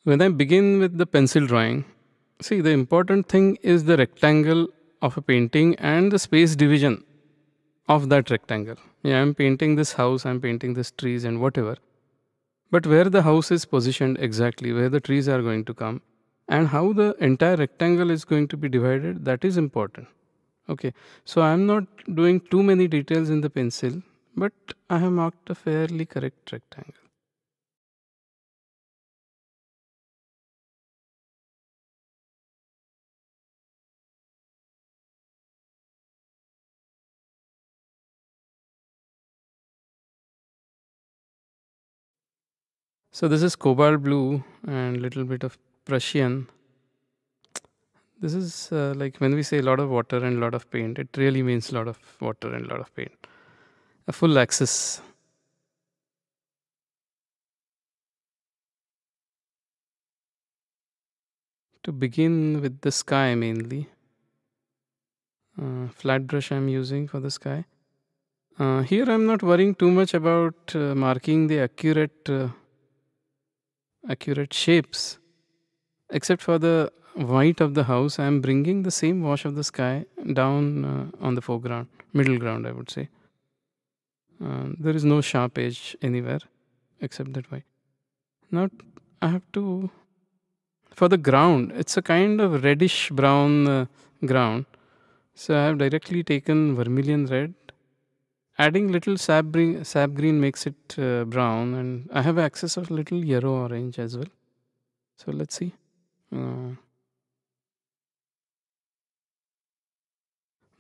When I begin with the pencil drawing, see, the important thing is the rectangle of a painting and the space division of that rectangle. Yeah, I'm painting this house, I'm painting this trees and whatever. But where the house is positioned exactly, where the trees are going to come, and how the entire rectangle is going to be divided, that is important. Okay, so I'm not doing too many details in the pencil, but I have marked a fairly correct rectangle. So this is cobalt blue and little bit of Prussian. This is like when we say a lot of water and a lot of paint, it really means a lot of water and a lot of paint. A full axis. To begin with the sky mainly. Flat brush I'm using for the sky. Here I'm not worrying too much about marking the accurate shapes. Except for the white of the house, I'm bringing the same wash of the sky down on the foreground, middle ground, I would say. There is no sharp edge anywhere except that white. Now I have to, for the ground, it's a kind of reddish brown ground. So I have directly taken vermilion red. Adding little sap green makes it brown, and I have access of little yellow orange as well. So let's see. Uh,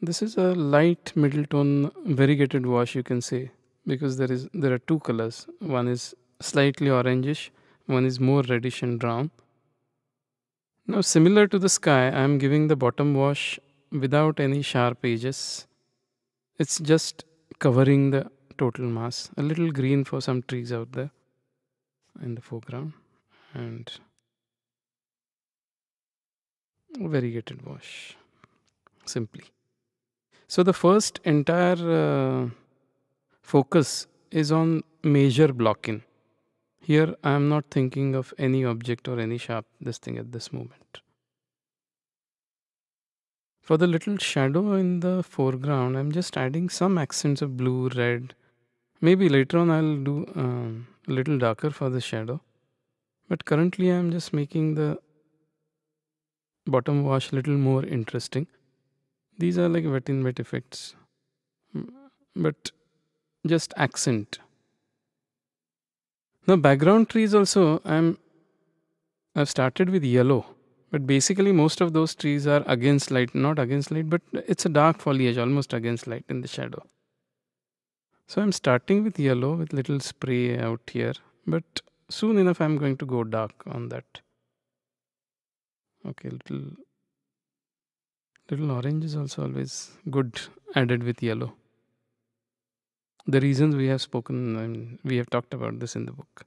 this is a light middle tone variegated wash, you can say, because there are two colors. One is slightly orangish, one is more reddish and brown. Now, similar to the sky, I am giving the bottom wash without any sharp edges. It's just covering the total mass. A little green for some trees out there in the foreground, and variegated wash simply. So the first entire focus is on major blocking. Here I am not thinking of any object or any sharp this thing at this moment. For the little shadow in the foreground, I'm just adding some accents of blue, red. Maybe later on I'll do a little darker for the shadow. But currently I'm just making the bottom wash little more interesting. These are like wet in wet effects, but just accent. Now background trees also I've started with yellow, but basically most of those trees are against light, not against light, but it's a dark foliage almost against light in the shadow. So I'm starting with yellow with little spray out here, but soon enough I'm going to go dark on that. Okay, little orange is also always good added with yellow. The reasons we have spoken and we have talked about this in the book.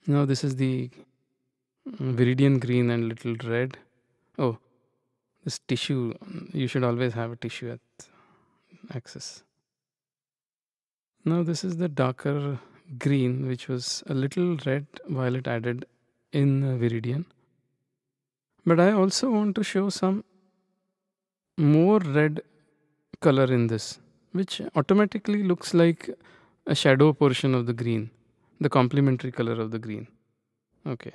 Now this is the viridian green and little red. Oh, this tissue, you should always have a tissue at axis. Now this is the darker green, which was a little red violet added in viridian. But I also want to show some more red color in this, which automatically looks like a shadow portion of the green, the complementary color of the green. Okay.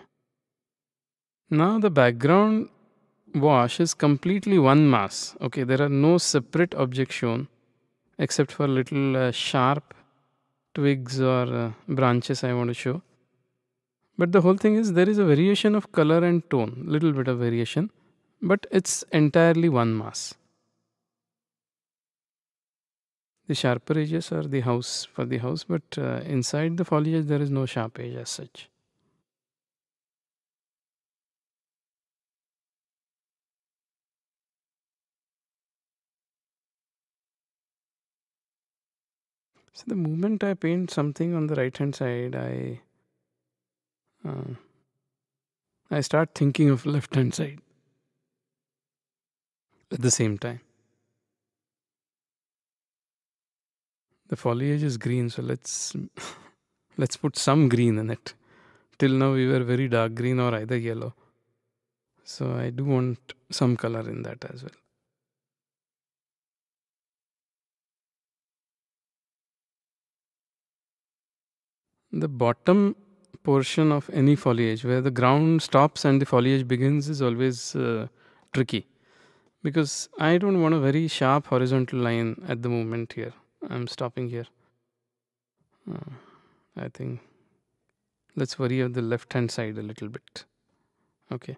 Now the background wash is completely one mass. Okay, there are no separate objects shown except for little sharp twigs or branches I want to show. But the whole thing is there is a variation of color and tone, little bit of variation, but it's entirely one mass. The sharper edges are the house for the house, but inside the foliage there is no sharp edge as such. So the moment I paint something on the right hand side, uh, I start thinking of left hand side at the same time. The foliage is green, so let's let's put some green in it. Till now we were very dark green or either yellow. So I do want some color in that as well. The bottom portion of any foliage, where the ground stops and the foliage begins, is always tricky because I don't want a very sharp horizontal line at the moment here. I'm stopping here. Uh, I think let's worry on the left hand side a little bit. Okay.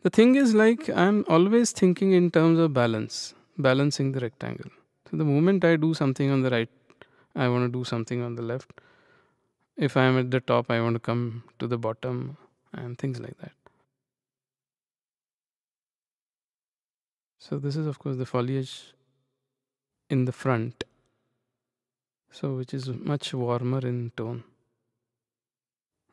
The thing is, like, I'm always thinking in terms of balance, balancing the rectangle. So the moment I do something on the right, I want to do something on the left. If I am at the top, I want to come to the bottom and things like that. So this is of course the foliage in the front, so which is much warmer in tone.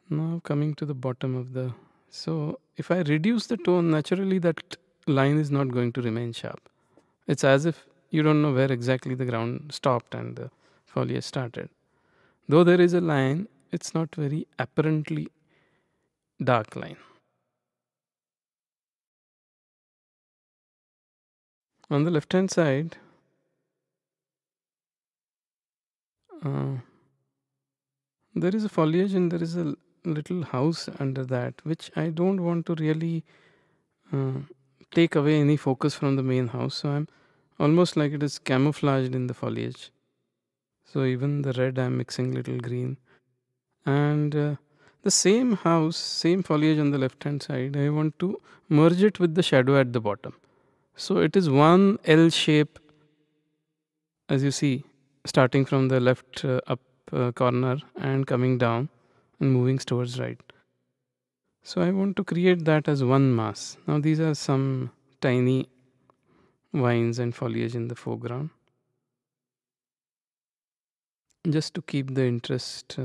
Now coming to the bottom of the, so if I reduce the tone, naturally that line is not going to remain sharp. It's as if you don't know where exactly the ground stopped and the foliage started. Though there is a line, it's not very apparently dark line. On the left hand side, uh, there is a foliage and there is a little house under that, which I don't want to really uh, take away any focus from the main house. So I'm almost like it is camouflaged in the foliage. So even the red, I'm mixing little green. And the same house, same foliage on the left hand side, I want to merge it with the shadow at the bottom. So it is one L shape, as you see, starting from the left up corner and coming down and moving towards right. So I want to create that as one mass. Now these are some tiny vines and foliage in the foreground, just to keep the interest.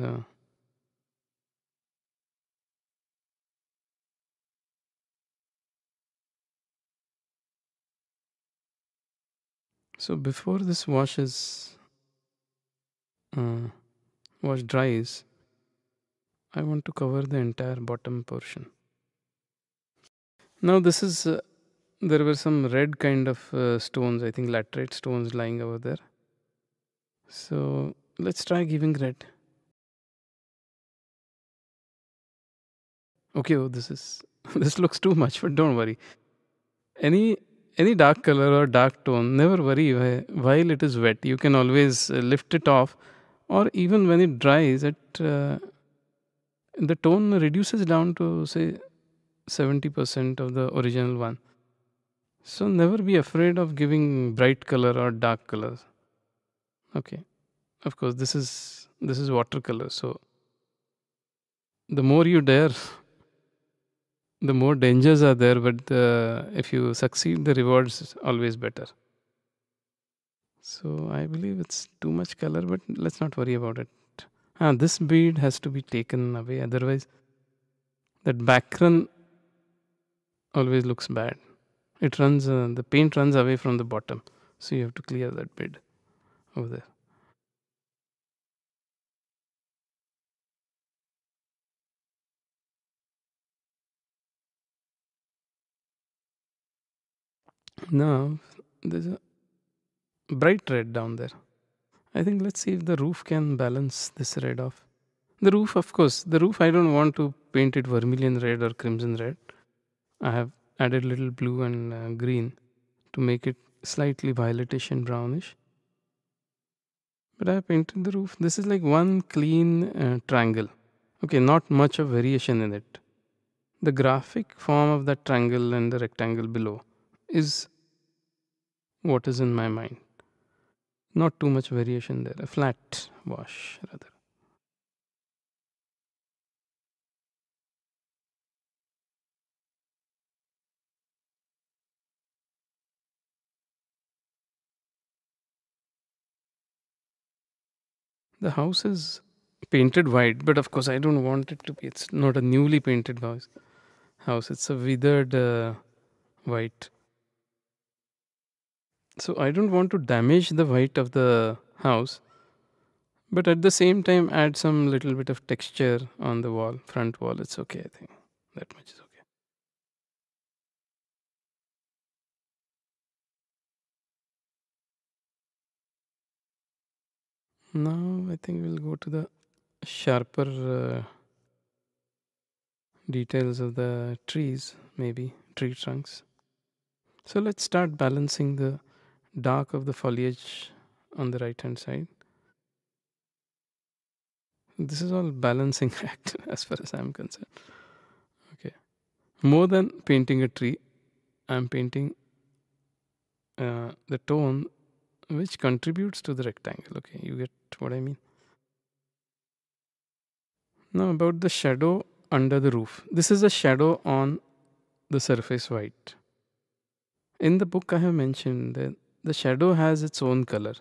So before this uh, wash dries, I want to cover the entire bottom portion. Now this is there were some red kind of stones, I think laterite stones lying over there. So let's try giving red. Okay, oh, this is this looks too much, but don't worry. Any any dark color or dark tone, never worry. While it is wet, you can always lift it off, or even when it dries, the tone reduces down to say 70% of the original one. So never be afraid of giving bright color or dark colors. Okay, of course this is watercolor. So the more you dare, the more dangers are there. But if you succeed, the rewards is always better. So I believe it's too much color, but let's not worry about it. This bead has to be taken away, otherwise that background always looks bad. It runs, the paint runs away from the bottom, so you have to clear that bead over there. Now there's a bright red down there. I think let's see if the roof can balance this red off. The roof, of course, the roof I don't want to paint it vermilion red or crimson red. I have added little blue and green to make it slightly violetish and brownish. But I have painted the roof. This is like one clean triangle. Okay, not much of variation in it. The graphic form of that triangle and the rectangle below is what is in my mind. Not too much variation there. A flat wash, rather. The house is painted white, but of course, I don't want it to be. It's not a newly painted house. It's a withered white. So I don't want to damage the white of the house, But at the same time, add some little bit of texture on the wall, front wall. It's okay, I think. That much is okay. Now, I think we'll go to the sharper details of the trees, maybe tree trunks. So let's start balancing the dark of the foliage on the right hand side. This is all balancing act as far as I'm concerned. Okay. More than painting a tree, I'm painting the tone which contributes to the rectangle. Okay, you get what I mean? Now, about the shadow under the roof. This is a shadow on the surface white. In the book, I have mentioned that the shadow has its own color.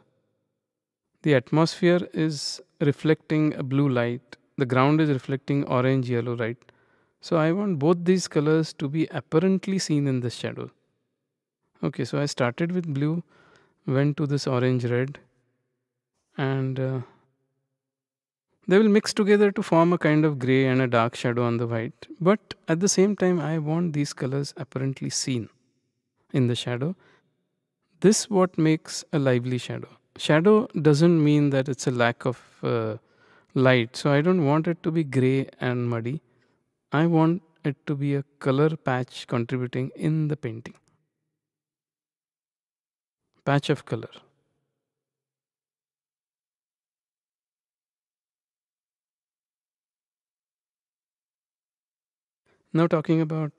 The atmosphere is reflecting a blue light, the ground is reflecting orange yellow light. So, I want both these colors to be apparently seen in the shadow. Okay, so I started with blue, went to this orange red, and they will mix together to form a kind of gray and a dark shadow on the white. But at the same time, I want these colors apparently seen in the shadow. This what makes a lively shadow. Shadow doesn't mean that it's a lack of light. So I don't want it to be gray and muddy. I want it to be a color patch contributing in the painting. Patch of color. Now talking about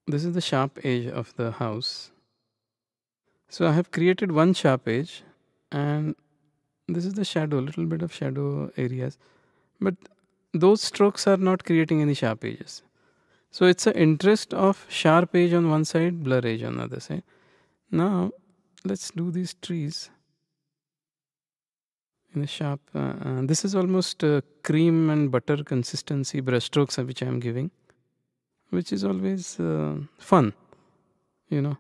this is the sharp edge of the house. So I have created one sharp edge, and this is the shadow, little bit of shadow areas. But those strokes are not creating any sharp edges. So it's an interest of sharp edge on one side, blur edge on the other side. Now let's do these trees in a sharp. This is almost cream and butter consistency brushstrokes which I am giving, which is always fun. You know,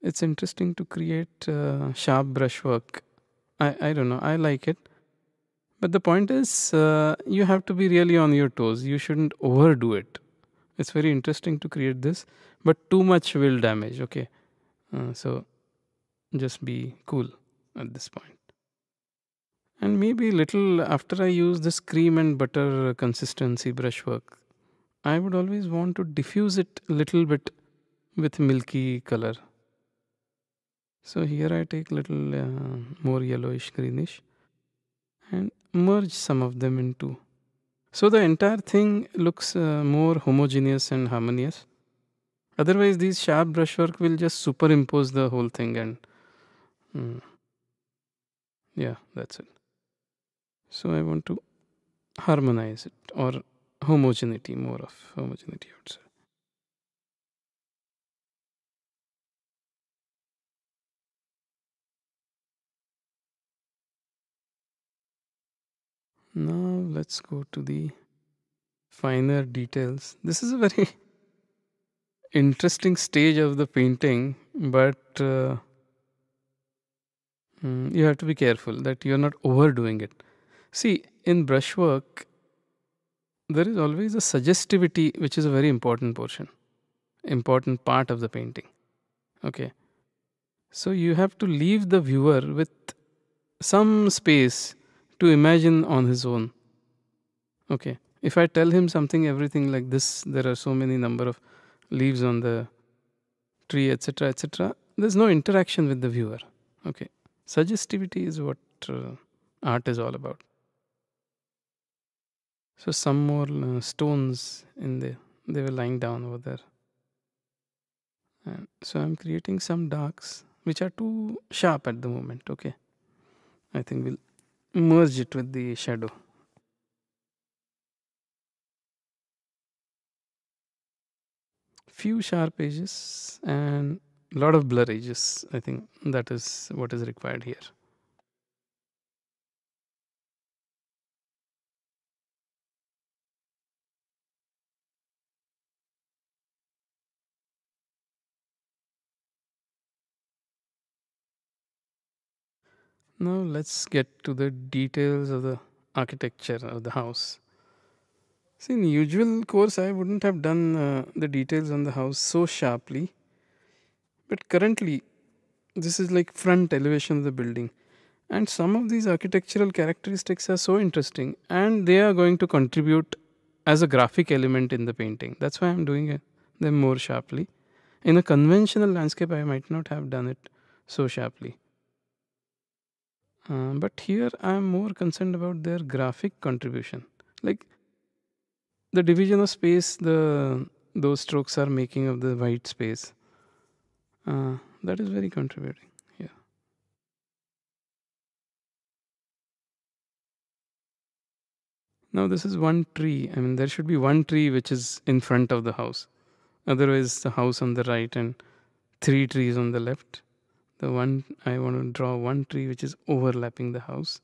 it's interesting to create sharp brushwork. I don't know. I like it. But the point is, you have to be really on your toes. You shouldn't overdo it. It's very interesting to create this, but too much will damage. Okay, so just be cool at this point. And maybe little after I use this cream and butter consistency brushwork, I would always want to diffuse it a little bit with milky color. So here I take little more yellowish greenish and merge some of them into. So the entire thing looks more homogeneous and harmonious. Otherwise, these sharp brushwork will just superimpose the whole thing, and mm, yeah, that's it. So I want to harmonize it or homogeneity, more of homogeneity, I would say. Now let's go to the finer details. This is a very interesting stage of the painting, but you have to be careful that you're not overdoing it. See, in brushwork, there is always a suggestivity, which is a very important portion, important part of the painting. Okay. So you have to leave the viewer with some space to imagine on his own. Okay. If I tell him something, everything like this, there are so many number of leaves on the tree, etc., etc., there's no interaction with the viewer. Okay. Suggestivity is what art is all about. So some more stones in there, they were lying down over there. And so I'm creating some darks which are too sharp at the moment. Okay. I think we'll merge it with the shadow. Few sharp edges and a lot of blur edges. I think that is what is required here. Now let's get to the details of the architecture of the house. See, in usual course, I wouldn't have done the details on the house so sharply, but currently, this is like front elevation of the building, and some of these architectural characteristics are so interesting, and they are going to contribute as a graphic element in the painting. That's why I'm doing them more sharply. In a conventional landscape, I might not have done it so sharply. But here I'm more concerned about their graphic contribution. Like the division of space, the those strokes are making of the white space. That is very contributing. Yeah. Now this is one tree. I mean, there should be one tree which is in front of the house. Otherwise, the house on the right and three trees on the left. The one I want to draw one tree which is overlapping the house,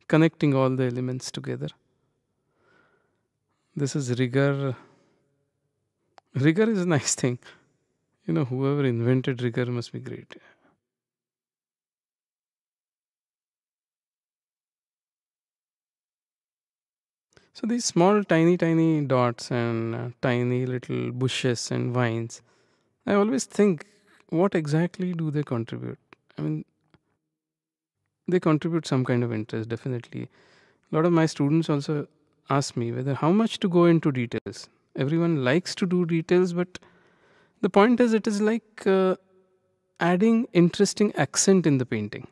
connecting all the elements together. This is rigor. Rigor is a nice thing. You know, whoever invented rigor must be great. So these small, tiny dots and tiny little bushes and vines, I always think, what exactly do they contribute? I mean, they contribute some kind of interest, definitely. A lot of my students also ask me whether how much to go into details. Everyone likes to do details, but the point is, it is like adding interesting accent in the painting.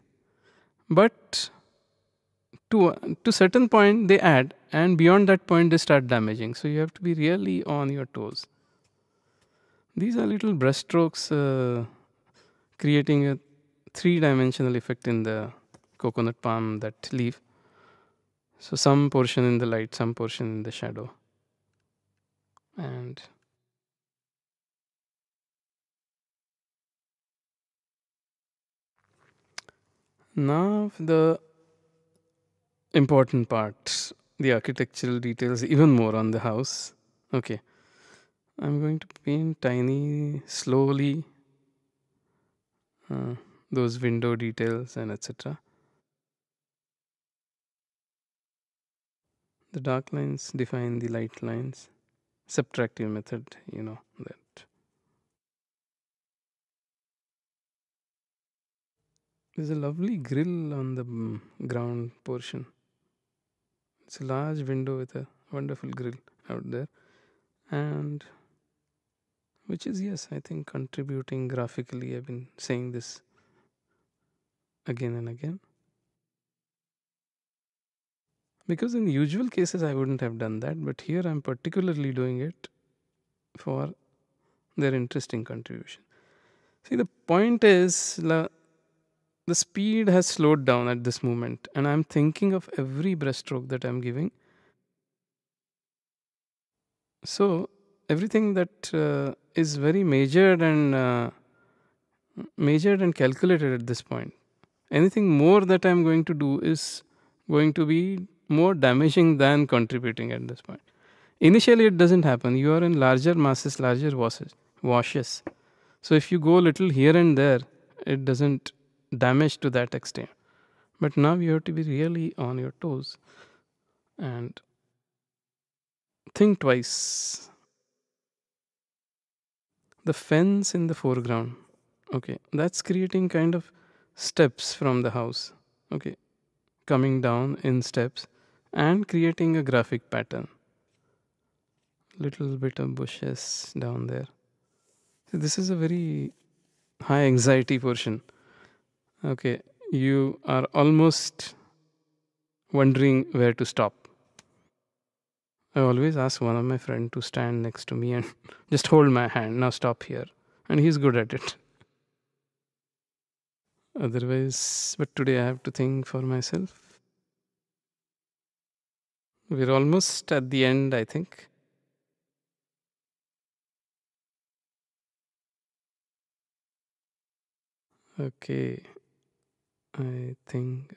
But to certain point they add, and beyond that point they start damaging. So you have to be really on your toes. These are little brushstrokes creating a three-dimensional effect in the coconut palm that leaf. So some portion in the light, some portion in the shadow. And now the important part, the architectural details, even more on the house. Okay, I'm going to paint tiny, slowly, uh, those window details and etc. The dark lines define the light lines. Subtractive method, you know that. There's a lovely grill on the ground portion. It's a large window with a wonderful grill out there, and which is, yes, I think contributing graphically. I've been saying this again and again because in usual cases I wouldn't have done that, but here I'm particularly doing it for their interesting contribution. See, the point is the speed has slowed down at this moment, and I'm thinking of every brushstroke that I'm giving. So everything that is very measured and calculated at this point. Anything more that I'm going to do is going to be more damaging than contributing at this point. Initially, it doesn't happen. You are in larger masses, larger washes. So if you go a little here and there, it doesn't damage to that extent. But now you have to be really on your toes and think twice. The fence in the foreground, okay, that's creating kind of steps from the house, okay, coming down in steps and creating a graphic pattern. Little bit of bushes down there. So this is a very high anxiety portion. Okay, you are almost wondering where to stop. I always ask one of my friends to stand next to me and just hold my hand. Now stop here. And he's good at it. Otherwise, but today I have to think for myself. We're almost at the end, I think. Okay, I think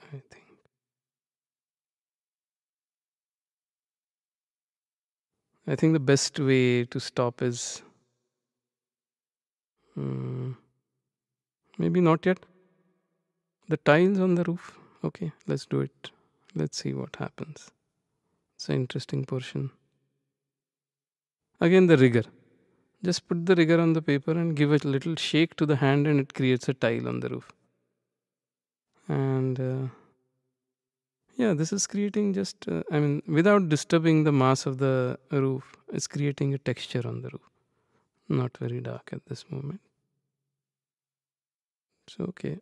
the best way to stop is maybe not yet. The tiles on the roof. Okay, let's do it. Let's see what happens. It's an interesting portion. Again, the rigor. Just put the rigor on the paper and give a little shake to the hand, and it creates a tile on the roof. And yeah, this is creating just, I mean, without disturbing the mass of the roof, it's creating a texture on the roof. Not very dark at this moment. So, okay.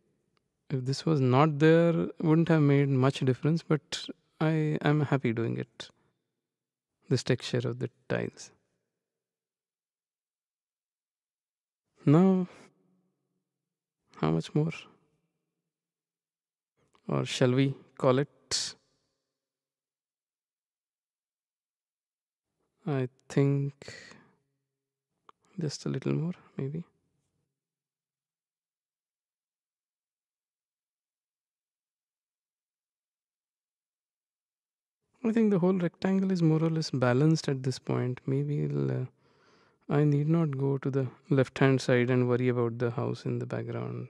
If this was not there, wouldn't have made much difference, but I am happy doing it. This texture of the tiles. Now, how much more? Or shall we call it? I think just a little more, maybe. I think the whole rectangle is more or less balanced at this point. Maybe I need not go to the left hand side and worry about the house in the background.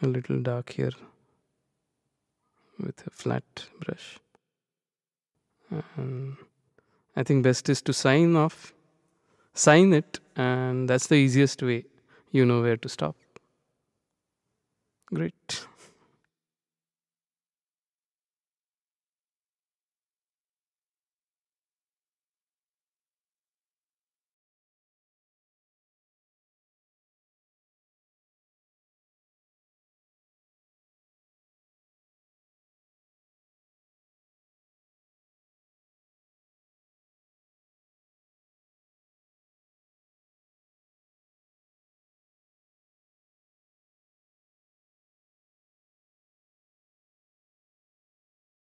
A little dark here with a flat brush. And I think best is to sign it, and that's the easiest way. You know where to stop. Great.